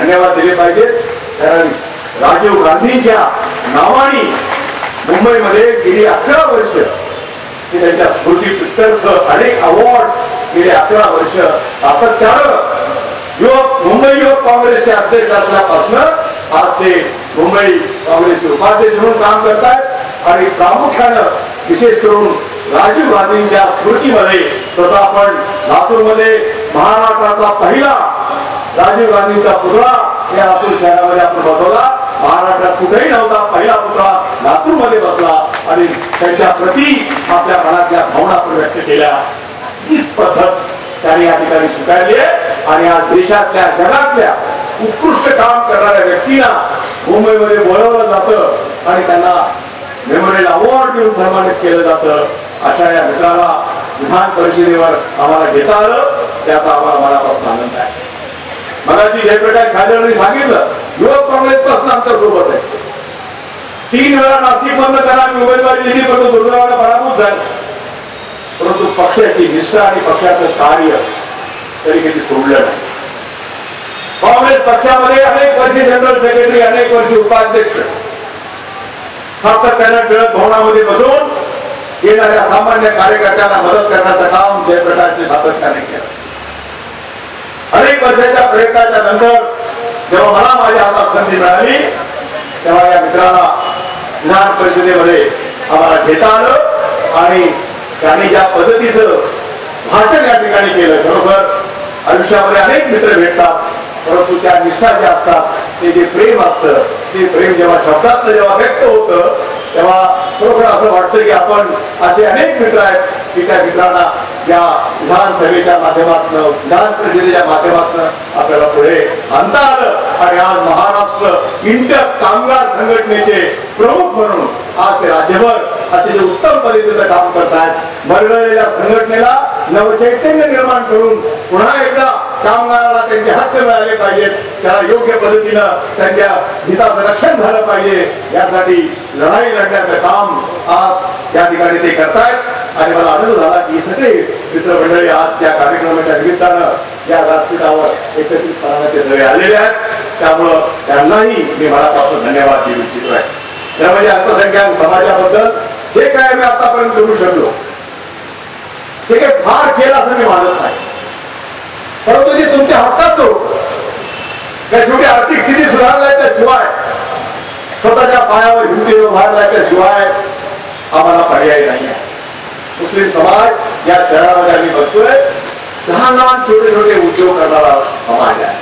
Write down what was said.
धन्यवाद दिले पाहिजे। कारण राजीव गांधींच्या नावाने मुंबईमध्ये गेली 11 वर्ष त्यांच्या स्मृतीप्रित्यर्थ अनेक अवॉर्ड गेले 11 वर्ष सातत्यानं मुंबई युवक काँग्रेसचे अध्यक्ष असल्यापासून आज ते मुंबई काँग्रेसचे उपाध्यक्ष म्हणून काम करतात आणि प्रामुख्यानं विशेष करून राजीव गांधींच्या स्मृतीमध्ये जसं आपण लातूरमध्ये महाराष्ट्राचा पहिला राजीव गांधींचा पुतळा या लातूर शहरामध्ये आपण बसवला, महाराष्ट्रात कुठेही नव्हता पहिला पुतळा लातूरमध्ये बसला आणि त्यांच्या प्रती आपल्या मनातल्या भावना आपण व्यक्त केल्या। हीच पद्धत त्यांनी या ठिकाणी स्वीकारली आहे आणि आज देशातल्या जगातल्या उत्कृष्ट काम करणाऱ्या व्यक्तींना मुंबईमध्ये बोलवलं जातं आणि त्यांना मेमोरियल अवॉर्ड देऊन सन्मानित केलं जातं। अशा या मित्राला विधान परिषदेवर आम्हाला घेता आलं त्याचा आम्हाला मनापासून आनंद आहे। मगाशी जयप्रकाश खालेंनी सांगितलं युवक काँग्रेस पासून आमच्या सोबत आहे। 3 वेळा नाशिक मधून त्यांना उमेदवारी दिली परंतु दुर्दैवाने पराभूत झाले, परंतु पक्षाची निष्ठा आणि पक्षाचं कार्य तरी कधी सोडलं नाही। काँग्रेस पक्षामध्ये अनेक वर्षे जनरल सेक्रेटरी, अनेक वर्षे उपाध्यक्ष, सातत्यानं टिळक भवनामध्ये बसून येणाऱ्या सामान्य कार्यकर्त्यांना मदत करण्याचं काम जयप्रकाशने सातत्याने केलं। अनेक वर्षाच्या प्रयत्नाच्या नंतर जेव्हा मला माझ्या हातात संधी मिळाली तेव्हा या मित्राला विधान परिषदेमध्ये आम्हाला घेता आलं आणि त्यांनी ज्या पद्धतीचं भाषण या ठिकाणी केलं, खरोखर आयुष्यामध्ये अनेक मित्र भेटतात परंतु त्या निष्ठा ज्या असतात ते जे प्रेम असतं ते प्रेम जेव्हा शब्दात जेव्हा व्यक्त होतं तेव्हा खरोखर असं वाटतं की आपण असे अनेक मित्र आहेत की त्या मित्रांना या विधानसभेच्या माध्यमातून विधान परिषदेच्या माध्यमातून आपल्याला पुढे आणता आलं आणि आज महाराष्ट्र इंटर कामगार संघटनेचे प्रमुख म्हणून आज ते राज्यभर अतिशय उत्तम पद्धतीचं काम करतात। मरगळलेल्या संघटनेला नवचैतन्य निर्माण करून पुन्हा एकदा कामगाराला त्यांचे हक्क मिळाले पाहिजेत, त्याला योग्य पद्धतीनं त्यांच्या हिताचं रक्षण झालं पाहिजे यासाठी लढाई लढण्याचं काम आज या ठिकाणी ते करतायत आणि मला आनंद झाला की सगळे मित्रमंडळी आज त्या कार्यक्रमाच्या निमित्तानं या व्यासपीठावर एकत्रितपणाने ते सगळे आलेले आहेत। त्यामुळं त्यांनाही मी मनापासून धन्यवाद देऊ इच्छितो आहे। त्यामध्ये अल्पसंख्याक समाजाबद्दल जे काय मी आतापर्यंत करू शकलो ते काही फार केलं असं मी मानत नाही, परंतु जे तुमच्या हक्काचं होतं त्या शेवटी आर्थिक स्थिती सुधारल्याच्या शिवाय स्वतःच्या पायावर हिमती उभारल्याच्या शिवाय आम्हाला पर्याय नाही आहे। मुस्लिम समाज या शहरामध्ये आम्ही बघतोय लहान लहान छोटे छोटे उद्योग करणारा समाज आहे।